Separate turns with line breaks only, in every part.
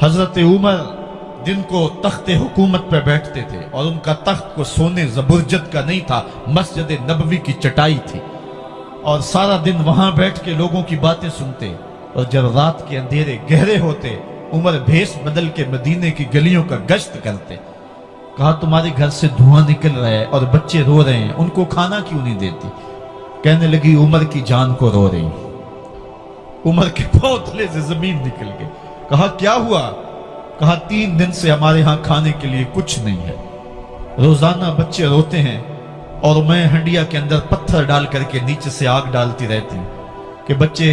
حضرت عمر दिन को तख्त हुकूमत पे बैठते थे और उनका तख्त को सोने जबरजद का नहीं था, मस्जिद नबवी की चटाई थी और सारा दिन वहां बैठ के लोगों की बातें सुनते। और जब रात के अंधेरे गहरे होते उमर भेष बदल के मदीने की गलियों का गश्त करते। कहा तुम्हारे घर से धुआं निकल रहा है और बच्चे रो रहे हैं, उनको खाना क्यों नहीं देती? कहने लगी उमर की जान को रो रही। उमर के पांव तले से जमीन निकल गई। कहा क्या हुआ? कहा 3 दिन से हमारे यहाँ खाने के लिए कुछ नहीं है, रोजाना बच्चे रोते हैं और मैं हंडिया के अंदर पत्थर डाल करके नीचे से आग डालती रहती हूँ कि बच्चे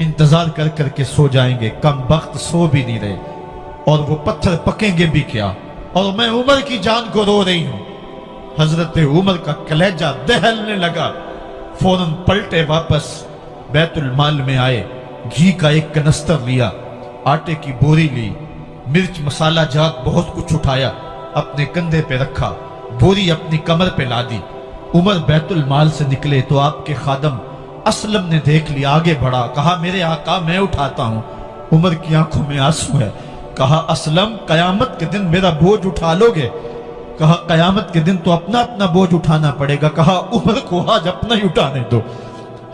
इंतजार कर करके सो जाएंगे, कम वक्त सो भी नहीं रहे और वो पत्थर पकेंगे भी क्या, और मैं उमर की जान को रो रही हूँ। हजरत उमर का कलेजा दहलने लगा। फौरन पलटे वापस बैतुल माल में आए, घी का एक कनस्तर लिया, आटे की बोरी ली, मिर्च मसाला जात बहुत कुछ उठाया, अपने कंधे पे रखा, बोरी अपनी कमर पे लादी। उमर बैतुल माल से निकले तो आपके खादम असलम ने देख लिया, आगे बढ़ा, कहा मेरे आका मैं उठाता हूं। उमर की आंखों में आंसू है। कहा असलम कयामत के दिन मेरा बोझ उठा लोगे? कहा कयामत के दिन तो अपना अपना बोझ उठाना पड़ेगा। कहा उमर को आज अपना ही उठाने दो।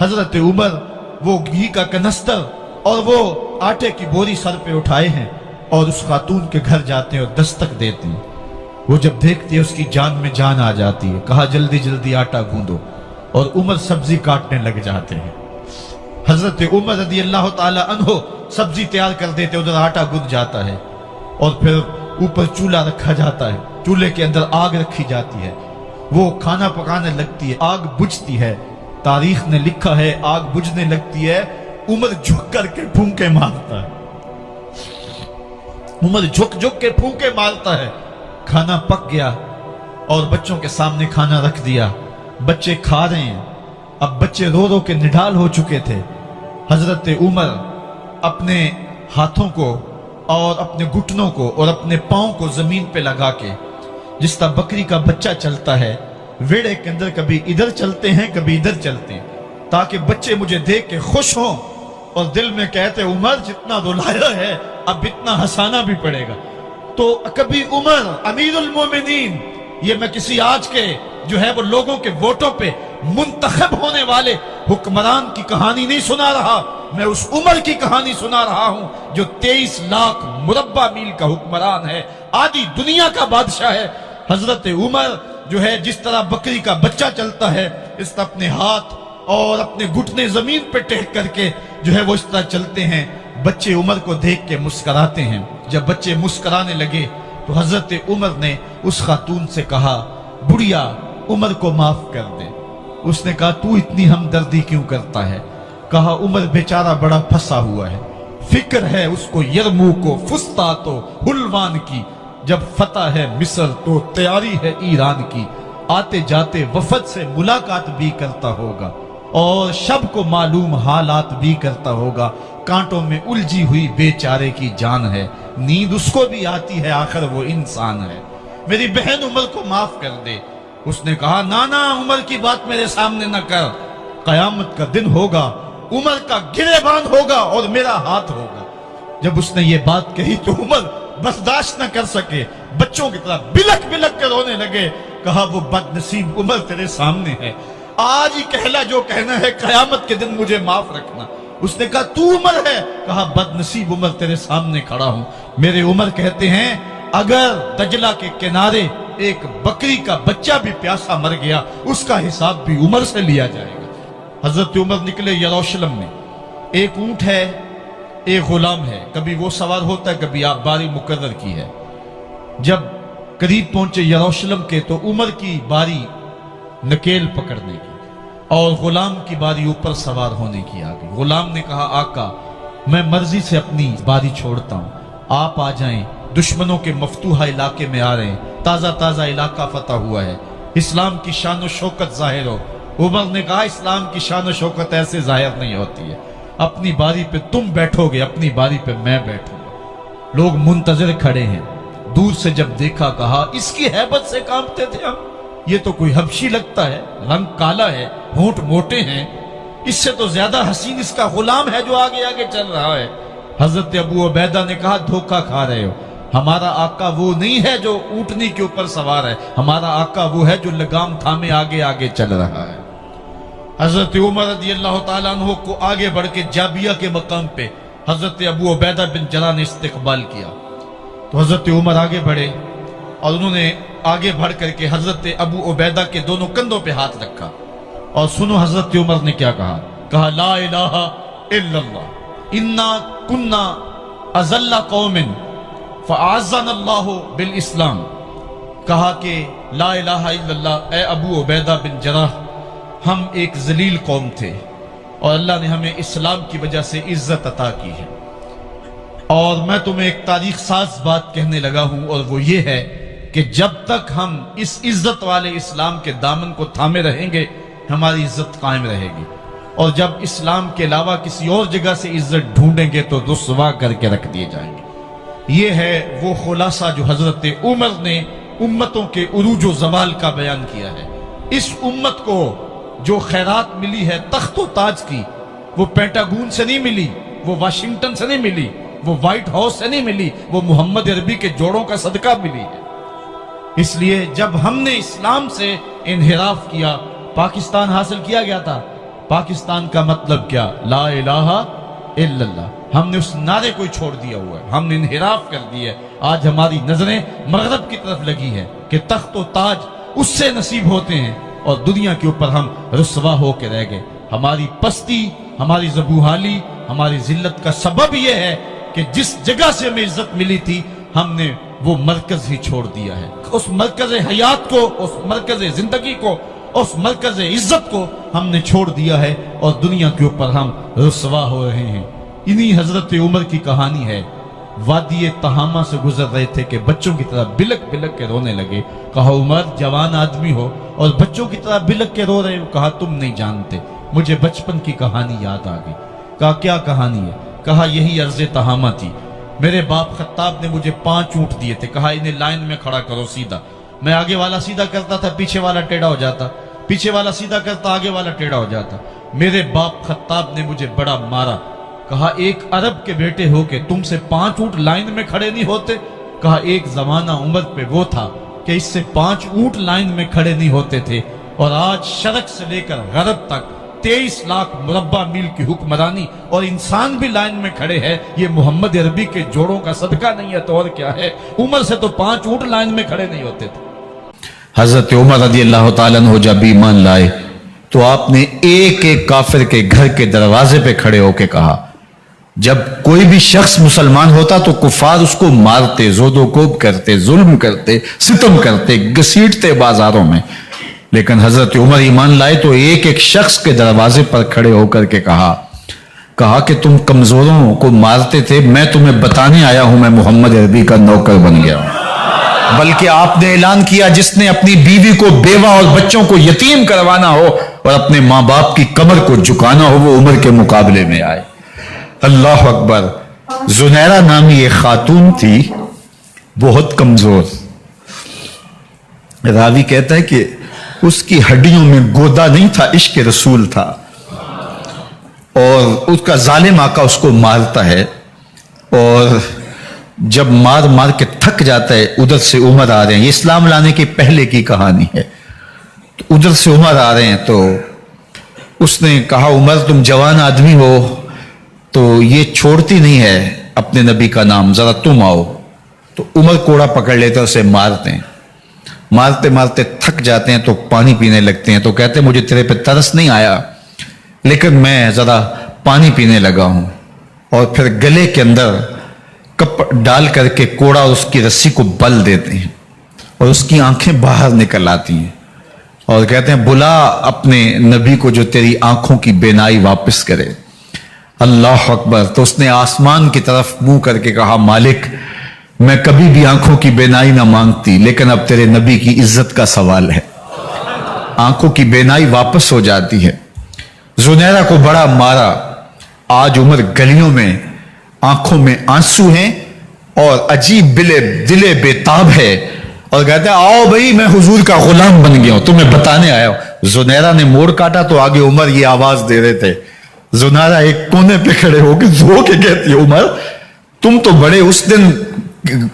हजरत उमर वो घी का कनस्तर और वो आटे की बोरी सर पे उठाए हैं और उस खातून के घर जाते हैं और दस्तक देते हैं। वो जब देखती है उसकी जान में जान आ जाती है। कहा जल्दी जल्दी आटा गूंदो, और उमर सब्जी काटने लग जाते हैं। हजरत उमर रज़ी अल्लाह ताला अन्हो सब्जी तैयार कर देते, उधर आटा गूंद जाता है और फिर ऊपर चूल्हा रखा जाता है, चूल्हे के अंदर आग रखी जाती है, वो खाना पकाने लगती है, आग बुझती है। तारीख ने लिखा है आग बुझने लगती है, उमर झुक करके फूंके मारता है। उमर झुक झुक के फूंके मारता है। खाना पक गया और बच्चों के सामने खाना रख दिया, बच्चे खा रहे हैं। अब बच्चे रो रो के निढाल हो चुके थे। हजरत उमर अपने हाथों को और अपने घुटनों को और अपने पांव को जमीन पे लगा के, जिस तरह बकरी का बच्चा चलता है वेड़े के अंदर, कभी इधर चलते हैं कभी इधर चलते हैं, ताकि बच्चे मुझे देख के खुश हों और दिल में कहते उमर जितना रुलाया है अब इतना हंसाना भी पड़ेगा। तो कभी उमर अमीरुल मोमिनीन, ये मैं किसी आज के जो है वो लोगों के वोटों पे मुंतखब होने वाले हुक्मरान की कहानी नहीं सुना रहा, मैं उस उमर की कहानी सुना रहा हूं जो 23 लाख मुरब्बा मील का हुक्मरान है, आधी दुनिया का बादशाह है। हजरत उमर जो है जिस तरह बकरी का बच्चा चलता है, इस तरह अपने हाथ और अपने घुटने जमीन पे टेक करके जो है वो इस तरह चलते हैं। बच्चे उमर को देख के मुस्कुराते हैं। जब बच्चे मुस्कुराने लगे तो हजरत उमर ने उस खातून से कहा बुढ़िया उमर को माफ कर दे। उसने कहा तू इतनी हमदर्दी क्यों करता है? कहा उमर बेचारा बड़ा फंसा हुआ है, फिक्र है उसको यरमूक को, फुस्तात हुलवान की, जब फतह है मिस्र तो तैयारी है ईरान की, आते जाते वफद से मुलाकात भी करता होगा और शब को मालूम हालात भी करता होगा, कांटों में उलझी हुई बेचारे की जान है, नींद उसको भी आती है, आखिर वो इंसान है, मेरी बहन उमर को माफ कर दे। उसने कहा नाना उमर की बात मेरे सामने न कर, कयामत का दिन होगा, उमर का गिरेबान होगा और मेरा हाथ होगा। जब उसने ये बात कही तो उमर बर्दाश्त न कर सके, बच्चों की तरह बिलक बिलक कर रोने लगे। कहा वो बदनसीब उमर तेरे सामने है, आज ही कहला जो कहना है, कयामत के दिन मुझे माफ रखना। उसने कहा तू उमर है? कहा बदनसीब उमर तेरे सामने खड़ा हूं। मेरे उमर कहते हैं अगर दजला के किनारे एक बकरी का बच्चा भी प्यासा मर गया उसका हिसाब भी उमर से लिया जाएगा। हजरत उमर निकले यरूशलेम में, एक ऊंट है एक गुलाम है, कभी वो सवार होता है कभी आप बारी मुकर्रर की है। जब करीब पहुंचे यरूशलेम के तो उमर की बारी नकेल पकड़ने की और गुलाम की बारी ऊपर सवार होने की आ गई। गुलाम ने कहा आका मैं मर्जी से अपनी बारी छोड़ता हूं, आप आ जाएं, दुश्मनों के मफतूहा इलाके में आ रहे हैं, ताजा ताजा इलाका फतह हुआ है, इस्लाम की शान और शौकत जाहिर हो। उमर ने कहा इस्लाम की शान और शौकत ऐसे जाहिर नहीं होती है, अपनी बारी पे तुम बैठोगे, अपनी बारी पे मैं बैठूंगा। लोग मुंतजर खड़े हैं, दूर से जब देखा कहा इसकी हैबत से कांपते थे हम, ये तो कोई हबशी लगता है, रंग काला है, होंठ मोटे हैं, इससे तो ज्यादा हसीन इसका गुलाम है जो आगे आगे चल रहा है। حضرت ابو عبیدہ نے کہا دھوکہ کھا رہے ہو، ہمارا آقا وہ نہیں ہے جو اونٹنی کے اوپر سوار ہے، ہمارا آقا وہ ہے جو لگام تھامے آگے آگے چل رہا ہے۔ حضرت عمر رضی اللہ تعالیٰ عنہ کو آگے بڑھ کے جابیہ کے مقام پہ حضرت ابو عبیدہ بن جراح نے استقبال کیا، تو حضرت عمر آگے بڑھے اور انہوں نے آگے بڑھ کر کے حضرت ابو عبیدہ کے دونوں کندھوں پہ ہاتھ رکھا، اور سنو حضرت عمر نے کیا کہا، کہا لا الہ الا اللہ انا کنا اذل قوم فاعزنا اللہ بالاسلام، کہا کہ لا الہ الا اللہ، اے ابو عبیدہ بن جراح، ہم ایک ذلیل قوم تھے اور اللہ نے ہمیں اسلام کی وجہ سے عزت عطا کی ہے، اور میں تمہیں ایک تاریخ ساز بات کہنے لگا ہوں، اور وہ یہ ہے کہ جب تک ہم اس عزت والے اسلام کے دامن کو تھامے رہیں گے ہماری عزت قائم رہے گی، اور جب اسلام کے علاوہ کسی اور جگہ سے عزت ڈھونڈیں گے تو رسوا کر کے رکھ دیے جائیں گے۔ یہ ہے وہ خلاصہ جو حضرت عمر نے امتوں کے عروج و زوال کا بیان کیا ہے۔ اس امت کو جو خیرات ملی ہے تخت و تاج کی، وہ پینٹاگون سے نہیں ملی، وہ واشنگٹن سے نہیں ملی، وہ وائٹ ہاؤس سے نہیں ملی، وہ محمد عربی کے جوڑوں کا صدقہ ملی ہے۔ اس لیے جب ہم نے اسلام سے انحراف کیا، پاکستان حاصل کیا گیا تھا، پاکستان کا مطلب کیا؟ لا الہ الا اللہ، ہم نے اس نعرے کو چھوڑ دیا ہوا ہے، ہم نے انحراف کر دیا ہے۔ آج ہماری نظریں مغرب کی طرف لگی ہے کہ تخت و تاج اس سے نصیب ہوتے ہیں، اور دنیا کے اوپر ہم رسوا ہو کے رہ گئے۔ ہماری پستی، ہماری زبوحالی، ہماری ذلت کا سبب یہ ہے کہ جس جگہ سے ہمیں عزت ملی تھی ہم نے وہ مرکز ہی چھوڑ دیا ہے۔ اس مرکز حیات کو، اس مرکز زندگی کو، اس مرکز عزت کو ہم نے چھوڑ دیا ہے، اور دنیا کے اوپر ہم رسوا ہو رہے ہیں۔ انہی حضرت عمر کی کہانی ہے۔ وادی تہامہ سے گزر رہے تھے کہ بچوں کی طرح بلک بلک کے رونے لگے۔ کہا عمر جوان آدمی ہو اور بچوں کی طرح بلک کے رو رہے ہو؟ کہا تم نہیں جانتے، مجھے بچپن کی کہانی یاد آ گئی۔ کہا کیا کہانی ہے؟ کہا یہی عرض تہامہ تھی، میرے باپ خطاب نے مجھے 5 اونٹ دیے تھے، کہا انہیں لائن میں کھڑا کرو سیدھا، میں آگے والا سیدھا کرتا تھا، پیچھے والا ٹیڑھا ہو جاتا، پیچھے والا سیدھا کرتا، آگے والا ٹیڑھا ہو جاتا۔ میرے باپ خطاب نے مجھے بڑا مارا۔ کہا ایک عرب کے بیٹے ہو کے تم سے 5 اونٹ لائن میں کھڑے نہیں ہوتے؟ کہا ایک زمانہ عمر پہ وہ تھا کہ اس سے 5 اونٹ لائن میں کھڑے نہیں ہوتے تھے، اور آج شرق سے لے کر غرب تک 23 لاکھ مربع میل کی حکمرانی، اور انسان بھی لائن میں کھڑے ہیں۔ یہ محمد عربی کے جوڑوں کا صدقہ نہیں ہے تو اور کیا ہے؟ عمر سے تو 5 اونٹ لائن میں کھڑے نہیں ہوتے تھے۔
حضرت عمر رضی اللہ تعالیٰ عنہ جب ایمان لائے تو آپ نے ایک ایک کافر کے گھر کے دروازے پہ کھڑے ہو کے کہا، جب کوئی بھی شخص مسلمان ہوتا تو کفار اس کو مارتے، زود و کوب کرتے، ظلم کرتے، ستم کرتے، گھسیٹتے بازاروں میں، لیکن حضرت عمر ایمان لائے تو ایک ایک شخص کے دروازے پر کھڑے ہو کر کے کہا کہ تم کمزوروں کو مارتے تھے، میں تمہیں بتانے آیا ہوں میں محمد عربی کا نوکر بن گیا ہوں۔ بلکہ آپ نے اعلان کیا جس نے اپنی بیوی کو، بیوہ اور بچوں کو یتیم کروانا ہو اور اپنے ماں باپ کی کمر کو جھکانا ہو وہ عمر کے مقابلے میں آئے۔ اللہ اکبر۔ زنیرہ نامی ایک خاتون تھی، بہت کمزور، راوی کہتا ہے کہ اس کی ہڈیوں میں گودا نہیں تھا، عشق رسول تھا، اور اس کا ظالم آقا اس کو مارتا ہے، اور جب مار مار کے تھک جاتا ہے ادھر سے عمر آ رہے ہیں، یہ اسلام لانے کے پہلے کی کہانی ہے، تو ادھر سے عمر آ رہے ہیں، تو اس نے کہا عمر تم جوان آدمی ہو تو یہ چھوڑتی نہیں ہے اپنے نبی کا نام، ذرا تم آؤ۔ تو عمر کوڑا پکڑ لیتے اسے مارتے ہیں، مارتے مارتے تھک جاتے ہیں تو پانی پینے لگتے ہیں، تو کہتے ہیں مجھے تیرے پہ ترس نہیں آیا لیکن میں ذرا پانی پینے لگا ہوں، اور پھر گلے کے اندر کپ ڈال کر کے کوڑا اور اس کی رسی کو بل دیتے ہیں، اور اس کی آنکھیں باہر نکل آتی ہیں، اور کہتے ہیں بلا اپنے نبی کو جو تیری آنکھوں کی بینائی واپس کرے۔ اللہ اکبر۔ تو اس نے آسمان کی طرف منہ کر کے کہا مالک میں کبھی بھی آنکھوں کی بینائی نہ مانگتی، لیکن اب تیرے نبی کی عزت کا سوال ہے۔ آنکھوں کی بینائی واپس ہو جاتی ہے۔ زنیرہ کو بڑا مارا۔ آج عمر گلیوں میں آنکھوں میں آنسو ہیں اور عجیب دلے بےتاب ہے، اور کہتے ہیں آؤ بھائی میں حضور کا غلام بن گیا ہوں، تمہیں بتانے آیا ہوں۔ زنیرہ نے موڑ کاٹا تو آگے عمر یہ آواز دے رہے تھے जुनारा एक कोने पे खड़े होकर रो के कहती है, उमर तुम तो बड़े उस दिन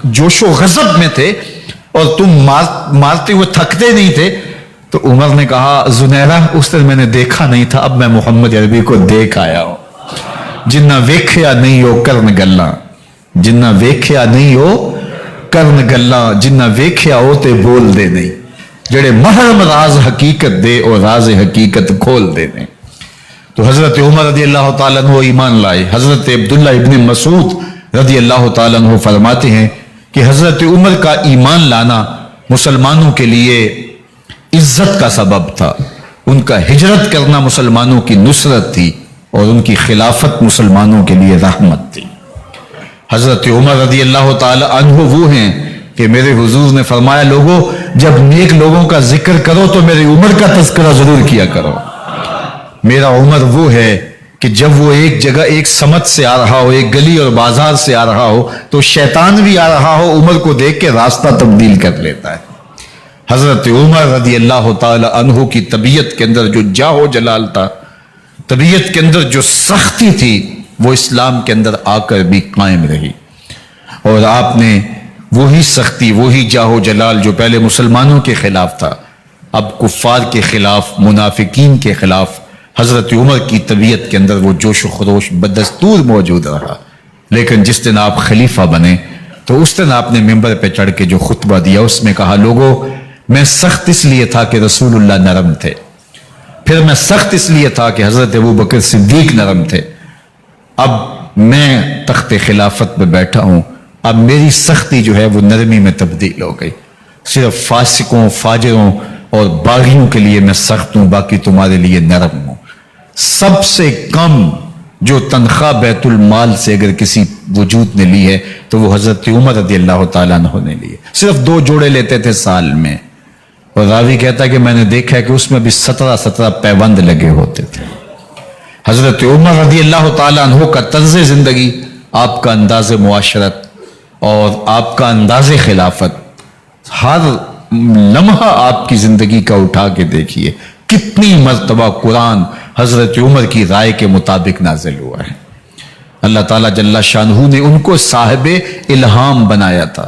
जोशो गजब में थे और तुम मारते हुए थकते नहीं थे। तो उमर ने कहा, जुनैरा उस दिन मैंने देखा नहीं था, अब मैं मोहम्मद अरबी को देख आया हूं। जिन्ना वेख्या नहीं हो करन गल्ला, जिन्ना वेख्या नहीं हो करन गल्ला, जिन्ना वेख्या हो ते बोल दे नहीं, जेड़े महरम राज हकीकत दे और राज हकीकत खोल दे नहीं। तो हजरत उमर रदी अल्लाह तआला अन्हु ईमान लाए। हजरत अब्दुल्ला इब्न मसूद रदी अल्लाह तआला अन्हु फरमाते हैं कि हजरत उमर का ईमान लाना मुसलमानों के लिए इज्जत का सबब था। उनका हिजरत करना मुसलमानों की नुसरत थी और उनकी खिलाफत मुसलमानों के लिए रहमत थी। हजरत उमर रदी अल्लाह तआला अन्हु वो हैं कि मेरे हुजूर ने फरमाया, लोगों जब नेक लोगों का जिक्र करो तो मेरी उमर का तज़किरा जरूर किया करो। मेरा उमर वो है कि जब वो एक जगह एक समत से आ रहा हो, एक गली और बाजार से आ रहा हो, तो शैतान भी आ रहा हो, उमर को देख के रास्ता तब्दील कर लेता है। हजरत उमर रदी अल्लाह तआला अन्हु की तबीयत के अंदर जो जाहो जलाल था, तबीयत के अंदर जो सख्ती थी, वो इस्लाम के अंदर आकर भी कायम रही। और आपने वही सख्ती, वही जाहो जलाल जो पहले मुसलमानों के खिलाफ था, अब कुफ्फार के खिलाफ, मुनाफिकीन के खिलाफ हजरत उमर की तबीयत के अंदर वो जोश खरोश बदस्तूर मौजूद रहा। लेकिन जिस दिन आप खलीफा बने तो उस दिन आपने मिंबर पे चढ़ के जो खुतबा दिया उसमें कहा, लोगों मैं सख्त इसलिए था कि रसूलुल्लाह नरम थे, फिर मैं सख्त इसलिए था कि हजरत अबू बकर सिद्दीक नरम थे, अब मैं तख्ते खिलाफत पे बैठा हूं, अब मेरी सख्ती जो है वो नरमी में तब्दील हो गई। सिर्फ फासिकों, फाजिरों और बागियों के लिए मैं सख्त हूं, बाकी तुम्हारे लिए नरम हूं। सबसे कम जो तनख्वाह बैतुल माल से अगर किसी वजूद ने ली है तो वो हजरत उमर रदी अल्लाह तआला अन्हु ने ली है। सिर्फ 2 जोड़े लेते थे साल में, और रावी कहता है कि मैंने देखा है कि उसमें भी 17 पैबंद लगे होते थे। हजरत उमर रदी अल्लाह तआला अन्हु का तर्ज जिंदगी, आपका अंदाज मुआशरत और आपका अंदाज खिलाफत, हर लम्हा आपकी जिंदगी का उठा के देखिए कितनी मर्तबा कुरान हजरत उमर की राय के मुताबिक नाजिल हुआ है। अल्लाह ताला जल्ला शानहू ने उनको साहिबे इल्हाम बनाया था।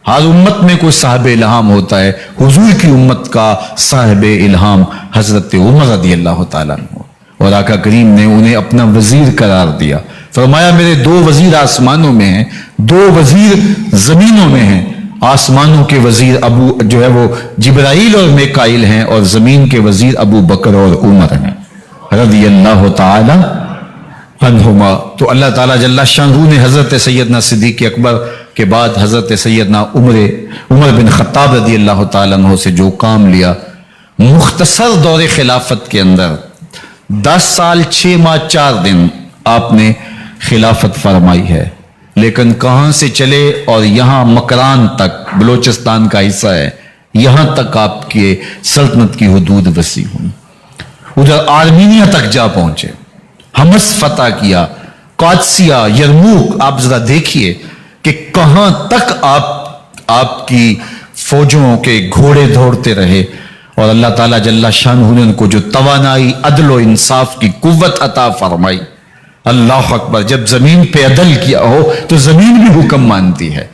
हर उम्मत में कोई साहिबे इल्हाम होता है, हुजूर की उम्मत का साहिबे इल्हाम हजरत उमर रदी अल्लाह तआला अन्हु, और आका करीम ने उन्हें अपना वजीर करार दिया। फरमाया, मेरे 2 वजीर आसमानों में हैं, 2 वजीर जमीनों में हैं। आसमानों के वजीर अबू जो है वो जिब्राइल और मेकाइल हैं, और जमीन के वजीर अबू बकर और उमर हैं रदी अल्लाह तआला अन्हुमा। तो अल्लाह ताला जल्ला शानहू ने हजरत सैयदना सिद्दीक अकबर के बाद हजरत सैयदना उमर बिन खत्ताब रदी अल्लाह तआला अन्हु से जो काम लिया, मुख्तसर दौरे खिलाफत के अंदर 10 साल 6 माह 4 दिन आपने खिलाफत फरमाई है। लेकिन कहां से चले और यहां मकरान तक, बलोचिस्तान का हिस्सा है, यहां तक आपके सल्तनत की हुदूद वसी हुई। उधर आर्मीनिया तक जा पहुंचे, हमस फतह किया, कादसिया, यरमूक। आप जरा देखिए कि कहां तक आपकी फौजों के घोड़े दौड़ते रहे, और अल्लाह ताला जल्ला शानहू ने उनको जो तवानाई, अदल और इंसाफ की कुव्वत अता फरमाई। अल्लाह अकबर। जब जमीन पे अदल किया हो तो जमीन भी हुक्म मानती है,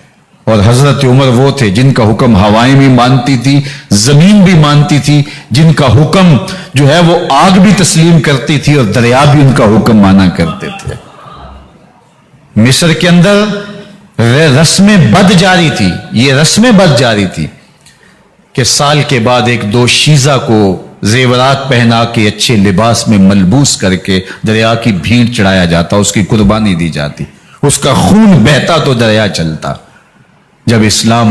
और हजरत उमर वो थे जिनका हुक्म हवाएं भी मानती थी, जमीन भी मानती थी, जिनका हुक्म जो है वो आग भी तस्लीम करती थी और दरिया भी उनका हुक्म माना करते थे। मिस्र के अंदर रस्में बद जारी थी, ये रस्में बद जारी थी कि साल के बाद 1-2 शीजा को जेवरात पहना के अच्छे लिबास में मलबूस करके दरिया की भीड़ चढ़ाया जाता, उसकी कुर्बानी दी जाती, उसका खून बहता तो दरिया चलता। जब इस्लाम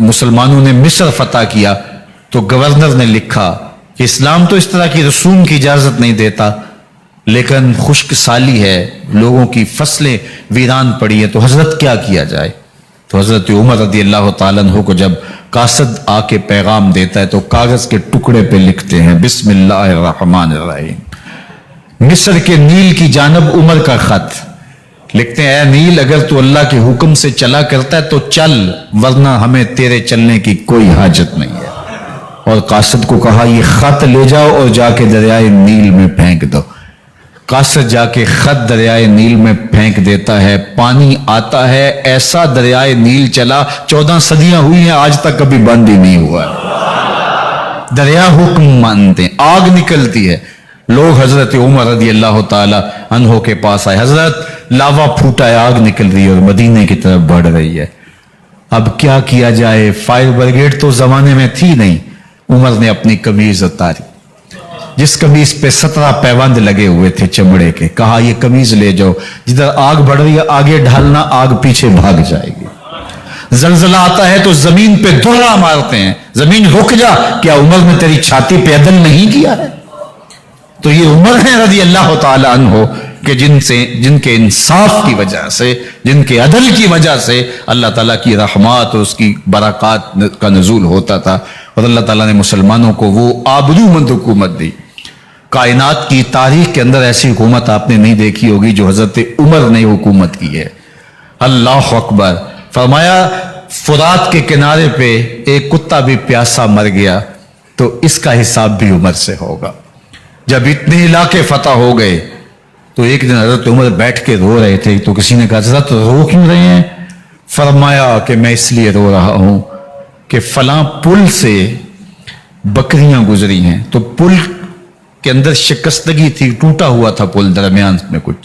मुसलमानों ने मिस्र फतह किया तो गवर्नर ने लिखा कि इस्लाम तो इस तरह की रसूम की इजाजत नहीं देता, लेकिन खुश्क साली है, लोगों की फसलें वीरान पड़ी है, तो हजरत क्या किया जाए। तो हजरत उमर रदी अल्लाह तआला अन्हु को जब कासद आके पैगाम देता है तो कागज के टुकड़े पे लिखते हैं बिस्मिल्लाहिर्रहमानिर्रहीम। मिस्र के नील की जानब उमर का खत लिखते हैं, ऐ नील, अगर तू अल्लाह के हुक्म से चला करता है तो चल, वरना हमें तेरे चलने की कोई हाजत नहीं है। और कासद को कहा, ये खत ले जाओ और जाके दरियाए नील में फेंक दो। कासद जाके खत दरियाए नील में फेंक देता है, पानी आता है, ऐसा दरियाए नील चला 14 सदियां हुई हैं, आज तक कभी बंद ही नहीं हुआ। दरिया हुक्म मानते हैं, आग निकलती है। लोग हजरत उमर रज़ी अल्लाह ताला अन्हो के पास आए, हजरत लावा फूटा है, आग निकल रही है और मदीने की तरफ बढ़ रही है, अब क्या किया जाए? फायर ब्रिगेड तो जमाने में थी नहीं। उमर ने अपनी कमीज उतारी, जिस कमीज पे 17 पैबंद लगे हुए थे चमड़े के, कहा ये कमीज ले जाओ, जिधर आग बढ़ रही है आगे ढालना, आग पीछे भाग जाएगी। जलजला आता है तो जमीन पे दोहरा मारते हैं, जमीन रुक जा, क्या उमर ने तेरी छाती पे अदल नहीं किया है? तो ये उमर है रज़ी अल्लाह ताला अन्हो कि जिनके इंसाफ की वजह से, जिनके अदल की वजह से अल्लाह ताला की रहमत और उसकी बरक़ात का नज़ूल होता था, और अल्लाह ताला ने मुसलमानों को वो आबरूमंद हुकूमत दी। कायनात की तारीख के अंदर ऐसी हुकूमत आपने नहीं देखी होगी जो हजरत उमर ने हुकूमत की है। अल्लाह अकबर। फरमाया फुरात के किनारे पे एक कुत्ता भी प्यासा मर गया तो इसका हिसाब भी उमर से होगा। जब इतने इलाके फतह हो गए तो एक दिन हजरत उमर बैठ के रो रहे थे, तो किसी ने कहा हजरत रो क्यों रहे हैं? फरमाया कि मैं इसलिए रो रहा हूं कि फलां पुल से बकरियां गुजरी हैं, तो पुल के अंदर शिकस्तगी थी, टूटा हुआ था पुल दरमियान में कुछ,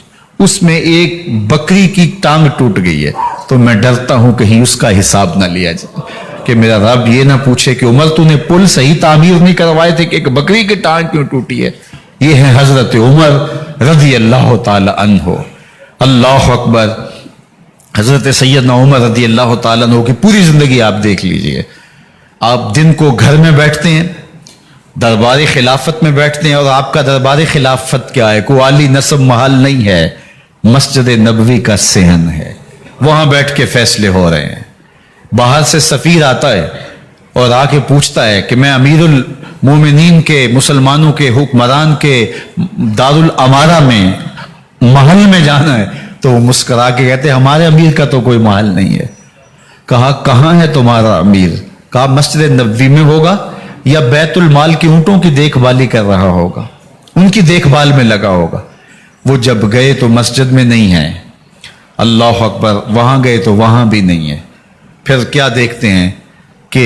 उसमें एक बकरी की टांग टूट गई है, तो मैं डरता हूं कहीं उसका हिसाब ना लिया जाए, कि मेरा रब ये ना पूछे कि उमर तूने पुल सही तामीर नहीं करवाए थे कि एक बकरी की टांग क्यों टूटी है। ये है हजरत उमर रज़ी अल्लाह ताला अन्हो। अल्लाह अकबर। हजरत सैयदना उमर रज़ी अल्लाह ताला अन्हो की पूरी जिंदगी आप देख लीजिए। आप दिन को घर में बैठते हैं, दरबार खिलाफत में बैठते हैं, और आपका दरबार खिलाफत क्या है? कोई आली नस्ब महल नहीं है, मस्जिद नबवी का सेहन है, वहां बैठ के फैसले हो रहे हैं। बाहर से सफीर आता है और आके पूछता है कि मैं अमीरुल मोमिनीन के, मुसलमानों के हुक्मरान के दारुल अमारा में महल में जाना है, तो वो मुस्कुरा के कहते हमारे अमीर का तो कोई महल नहीं है। कहा कहां है तुम्हारा अमीर? कहा मस्जिद नबवी में होगा या बैतुल माल की ऊंटों की देखभाली कर रहा होगा, उनकी देखभाल में लगा होगा। वो जब गए तो मस्जिद में नहीं है, अल्लाह अकबर। वहां गए तो वहां भी नहीं है। फिर क्या देखते हैं कि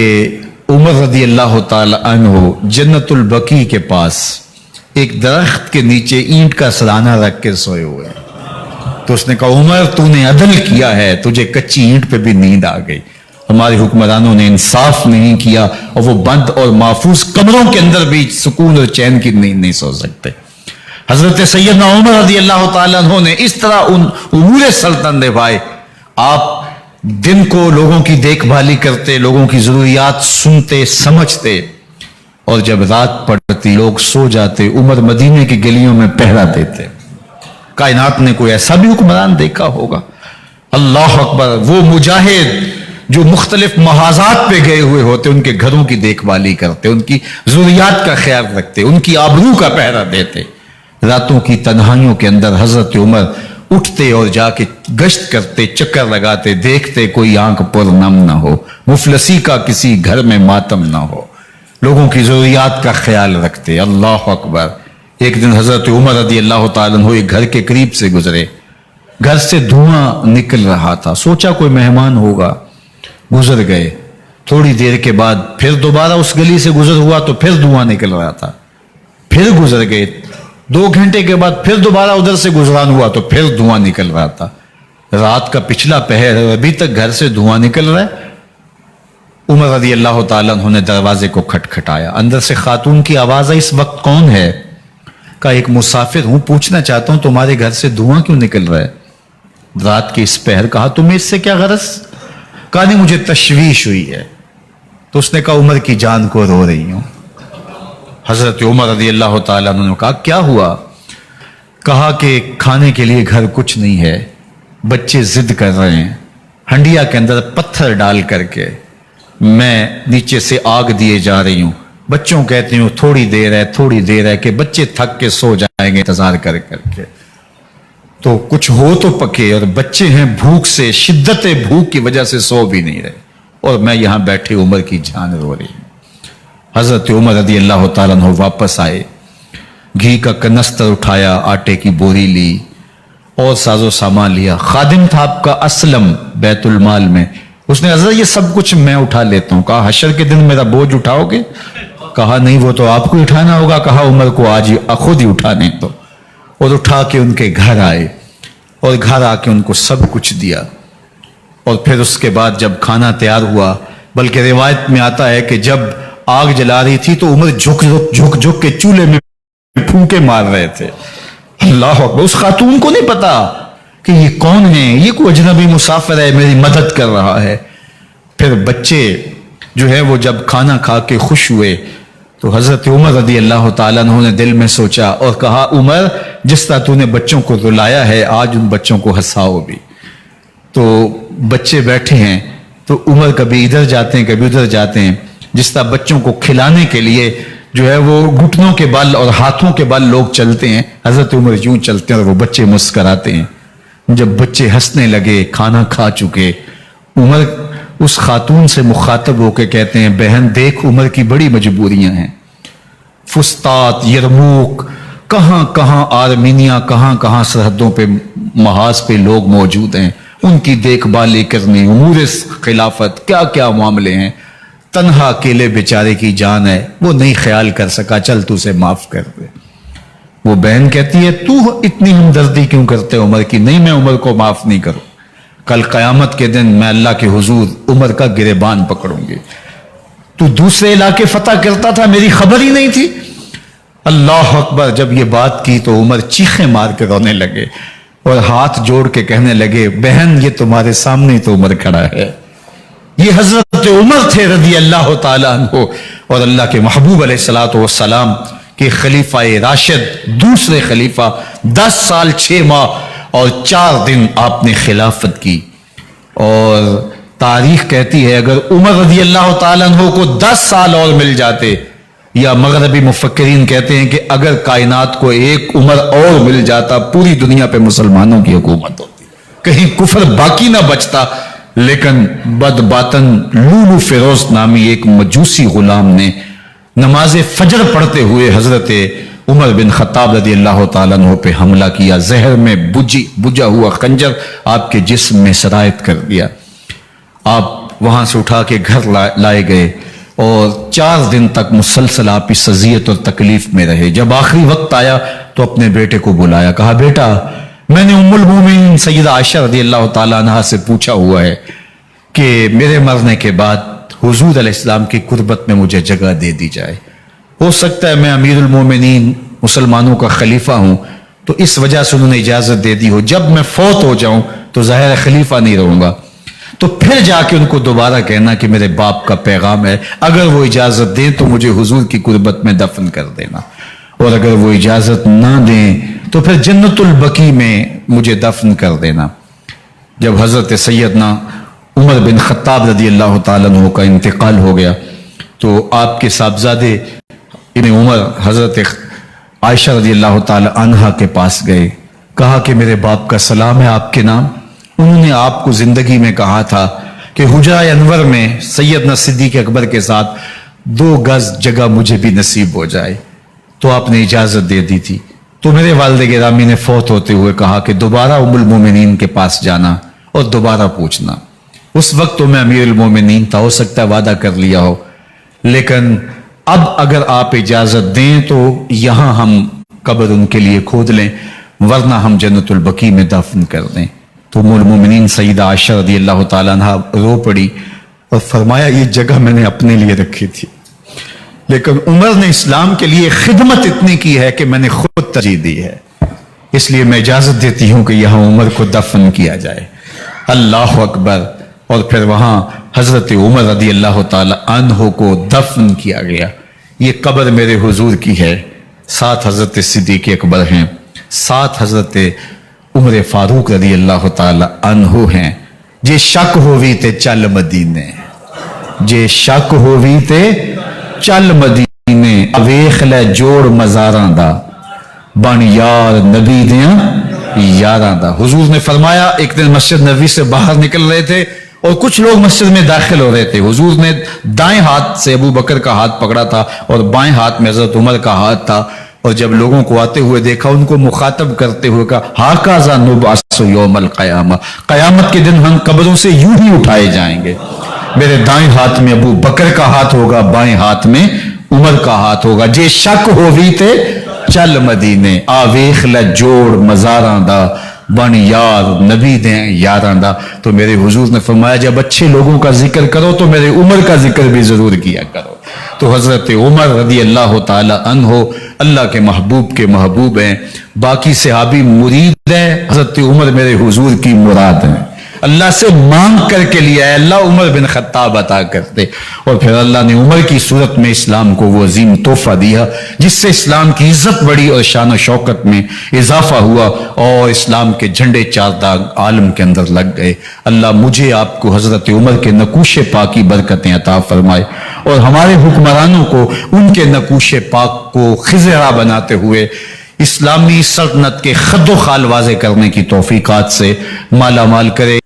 उमर रज़ी अल्लाह ताला अन्हो जन्नतुल बकी के पास एक दरख्त के नीचे ईंट का सराना रख के सोए हुए हैं। तो उसने कहा उमर तूने अदल किया है, तुझे कच्ची ईंट पे भी नींद आ गई। हमारे हुक्मरानों ने इंसाफ नहीं किया और वो बंद और महफूज कमरों के अंदर भी सुकून और चैन की नींद नहीं सो सकते। हजरत सैयदना उमर रज़ी अल्लाह ताला अन्हो ने इस तरह उन उमूर सल्तनत निभाए। आप दिन को लोगों की देखभाली करते, लोगों की जरूरियात सुनते समझते, और जब रात पड़ती लोग सो जाते, उमर मदीने की गलियों में पहरा देते। कायनात ने कोई ऐसा भी हुक्मरान देखा होगा? अल्लाह अकबर। वो मुजाहिद जो मुख्तलिफ महाजात पे गए हुए होते, उनके घरों की देखभाली करते, उनकी जरूरियात का ख्याल रखते, उनकी आबरू का पहरा देते। रातों की तन्हाइयों के अंदर हजरत उमर उठते और जाके गश्त करते, चक्कर लगाते, देखते कोई आंख पर नम ना हो, मुफलसी का किसी घर में मातम ना हो, लोगों की जरूरियात का ख्याल रखते। अल्लाह अकबर। एक दिन हजरत उमर रज़ी अल्लाह ताला अन्हु एक घर के करीब से गुजरे, घर से धुआं निकल रहा था, सोचा कोई मेहमान होगा, गुजर गए। थोड़ी देर के बाद फिर दोबारा उस गली से गुजर हुआ तो फिर धुआं निकल रहा था, फिर गुजर गए। 2 घंटे के बाद फिर दोबारा उधर से गुजरान हुआ तो फिर धुआं निकल रहा था। रात का पिछला पहर है, अभी तक घर से धुआं निकल रहा है। उमर रज़ी अल्लाह ताला अन्हु ने दरवाजे को खटखटाया, अंदर से खातून की आवाज आई, इस वक्त कौन है? कहा एक मुसाफिर हूं, पूछना चाहता हूं तुम्हारे घर से धुआं क्यों निकल रहा है रात के इस पहर? कहा तुम्हें इससे क्या गरज? कहा नहीं मुझे तशवीश हुई है। तो उसने कहा उमर की जान को रो रही हूं। हजरत उमर रज़ी अल्लाह ताला अन्हु ने कहा क्या हुआ? कहा कि खाने के लिए घर कुछ नहीं है, बच्चे जिद कर रहे हैं, हंडिया के अंदर पत्थर डाल करके मैं नीचे से आग दिए जा रही हूं। बच्चों कहती हूं थोड़ी देर है कि बच्चे थक के सो जाएंगे इंतजार कर करके, तो कुछ हो तो पके, और बच्चे हैं भूख से, शिद्दत भूख की वजह से सो भी नहीं रहे, और मैं यहां बैठे उमर की जान रो रही हूं। हजरत उमर रज़ी अल्लाह ताला अन्हु वापस आए, घी का कनस्तर उठाया, आटे की बोरी ली और साजो सामान लिया। खादिम था आपका असलम बैतुल माल में, उसने हजरत ये सब कुछ मैं उठा लेता हूं। कहा हशर के दिन मेरा बोझ उठाओगे? कहा नहीं, वो तो आपको उठाना होगा। कहा उमर को आज ही खुद ही उठाने दो। और उठा के उनके घर आए और घर आके उनको सब कुछ दिया। और फिर उसके बाद जब खाना तैयार हुआ, बल्कि रिवायत में आता है कि जब आग जला रही थी तो उमर झुक के चूल्हे में फूंके मार रहे थे। अल्लाह अकबर। उस खातून को नहीं पता कि ये कौन है, ये कोई अजनबी मुसाफिर है, मेरी मदद कर रहा है। फिर बच्चे जो है वो जब खाना खा के खुश हुए तो हजरत उमर रदी अल्लाह ताला अन्हु ने दिल में सोचा और कहा, उमर जिस तरह तूने बच्चों को रुलाया है, आज उन बच्चों को हंसाओ भी। तो बच्चे बैठे हैं तो उमर कभी इधर जाते हैं कभी उधर जाते हैं। जिस तरह बच्चों को खिलाने के लिए जो है वो घुटनों के बल और हाथों के बल लोग चलते हैं, हजरत उमर यूं चलते हैं और वो बच्चे मुस्कराते हैं। जब बच्चे हंसने लगे, खाना खा चुके, उमर उस खातून से मुखातब होकर कहते हैं, बहन देख उमर की बड़ी मजबूरियां हैं। फुस्तात, यरमूक, कहां कहां आर्मीनिया, कहां कहां सरहदों पे महाज पे लोग मौजूद हैं, उनकी देखभाल करनी, उमूर खिलाफत, क्या क्या मामले हैं। तन्हा अकेले बेचारे की जान है, वो नहीं ख्याल कर सका, चल तू उसे माफ कर दे। वो बहन कहती है, तू इतनी हमदर्दी क्यों करते उमर की? नहीं, मैं उमर को माफ नहीं करूं। कल कयामत के दिन मैं अल्लाह के हुजूर उमर का गिरेबान पकड़ूंगी। तू दूसरे इलाके फतह करता था, मेरी खबर ही नहीं थी। अल्लाह अकबर। जब ये बात की तो उमर चीखें मार के रोने लगे और हाथ जोड़ के कहने लगे, बहन ये तुम्हारे सामने तो उमर खड़ा है, ये हजरत उमर थे रदी अल्लाह ताला अन्हु और अल्लाह के महबूब अलैहिस्सलातु वस्सलाम के खलीफा राशिद, दूसरे खलीफा। 10 साल 6 माह और 4 दिन आपने खिलाफत की। और तारीख कहती है अगर उमर रदी अल्लाह ताला अन्हु को 10 साल और मिल जाते, या मगरबी मुफक्किरीन कहते हैं कि अगर कायनात को एक उमर और मिल जाता, पूरी दुनिया पे मुसलमानों की हुकूमत होती, कहीं कुफर बाकी ना बचता। लेकिन बदबातन लूलू फिरोज नामी एक मजूसी गुलाम ने नमाज फजर पढ़ते हुए हजरत उमर बिन खत्ताब रदी अल्लाह ताला अन्हु पे हमला किया। जहर में बुझा हुआ खंजर आपके जिस्म में सरायत कर दिया। आप वहां से उठा के घर लाए गए और 4 दिन तक मुसलसल आप इस अजियत और तकलीफ में रहे। जब आखिरी वक्त आया तो अपने बेटे को बुलाया, कहा बेटा मैंने उम्मुल मोमिनीन सैयदा आयशा रदी अल्लाह ताला अन्हा से पूछा हुआ है कि मेरे मरने के बाद हुजूर अलैहिस्सलाम की कुर्बत में मुझे जगह दे दी जाए। हो सकता है मैं अमीरुल मोमिनीन मुसलमानों का खलीफा हूं तो इस वजह से उन्होंने इजाजत दे दी हो, जब मैं फौत हो जाऊं तो जाहिर खलीफा नहीं रहूंगा। तो फिर जाके उनको दोबारा कहना कि मेरे बाप का पैगाम है, अगर वो इजाजत दें तो मुझे हुजूर की कुर्बत में दफन कर देना, और अगर वो इजाजत ना दें तो फिर जन्नतुल बकी में मुझे दफन कर देना। जब हजरत सैयदना उमर बिन खत्ताब रदी अल्लाह ताला अन्हु का इंतकाल हो गया तो आपके साहबजादे इब्न उमर हजरत आयशा रदी अल्लाह ताला अन्हा के पास गए, कहा कि मेरे बाप का सलाम है आपके नाम। उन्होंने आपको जिंदगी में कहा था कि हुजरा अनवर में सैयदना सिद्दीक अकबर के साथ 2 गज जगह मुझे भी नसीब हो जाए, तो आपने इजाजत दे दी थी। तो मेरे वालिद गिरामी ने फौत होते हुए कहा कि दोबारा उम्मुल मोमिनीन के पास जाना और दोबारा पूछना। उस वक्त तो मैं अमीरुल मोमिनीन था, हो सकता है वादा कर लिया हो, लेकिन अब अगर आप इजाजत दें तो यहां हम कब्र उनके लिए खोद लें, वरना हम जन्नतुल बकी में दफन कर दें। तो उम्मुल मोमिनीन सईदा आयशा रदी अल्लाह ताला अन्हा रो पड़ी और फरमाया ये जगह मैंने अपने लिए रखी थी, लेकिन उमर ने इस्लाम के लिए खिदमत इतनी की है कि मैंने खुद तरजीह दी है, इसलिए मैं इजाजत देती हूं कि यहां उमर को दफन किया जाए। अल्लाह अकबर। और फिर वहां हजरत उमर रदी अल्लाह ताला अन्हु को दफन किया गया। ये कब्र मेरे हुजूर की है, 7 हजरत सिद्दीक अकबर हैं, 7 हजरत उमर फारूक रदी अल्लाह ताला अन्हु हैं। जे शक होवी ते चल मदीने, जे शक होवी ते चल मदीने, वेख ले जोड़ मजारां दा, बन यार नबी दियां यारां दा। हुजूर ने फरमाया, एक दिन मस्जिद नबी से बाहर निकल रहे थे और कुछ लोग मस्जिद में दाखिल हो रहे थे। हुजूर ने दाएं हाथ से अबू बकर का हाथ पकड़ा था और बाएं हाथ में हजरत उमर का हाथ था। اور جب لوگوں کو آتے ہوئے دیکھا ان کو مخاطب کرتے ہوئے کہا ہاکازا نبعث یوم القیامہ، قیامت کے دن ہم قبروں سے یوں ہی اٹھائے جائیں گے، میرے دائیں ہاتھ میں ابو بکر کا ہاتھ ہوگا، بائیں ہاتھ میں عمر کا ہاتھ ہوگا، جے شک ہووی تے چل مدینے آ ویخ لے جوڑ مزاراں دا بن یار نبی دیں یاراں دا۔ تو میرے حضور نے فرمایا جب اچھے لوگوں کا ذکر کرو تو میرے عمر کا ذکر بھی ضرور کیا کرو۔ تو حضرت عمر رضی اللہ تعالی عنہ اللہ کے محبوب ہیں، باقی صحابی مرید ہیں، حضرت عمر میرے حضور کی مراد ہیں، اللہ سے مانگ کر کے لیا ہے اللہ عمر بن خطاب عطا کرتے، اور پھر اللہ نے عمر کی صورت میں اسلام کو وہ عظیم تحفہ دیا جس سے اسلام کی عزت بڑی اور شان و شوکت میں اضافہ ہوا، اور اسلام کے جھنڈے چار داغ عالم کے اندر لگ گئے۔ اللہ مجھے آپ کو حضرت عمر کے نقوش پاک کی برکتیں عطا فرمائے، اور ہمارے حکمرانوں کو ان کے نقوش پاک کو خزرہ بناتے ہوئے اسلامی سلطنت کے خد و خال واضح کرنے کی توفیقات سے مالا مال کرے۔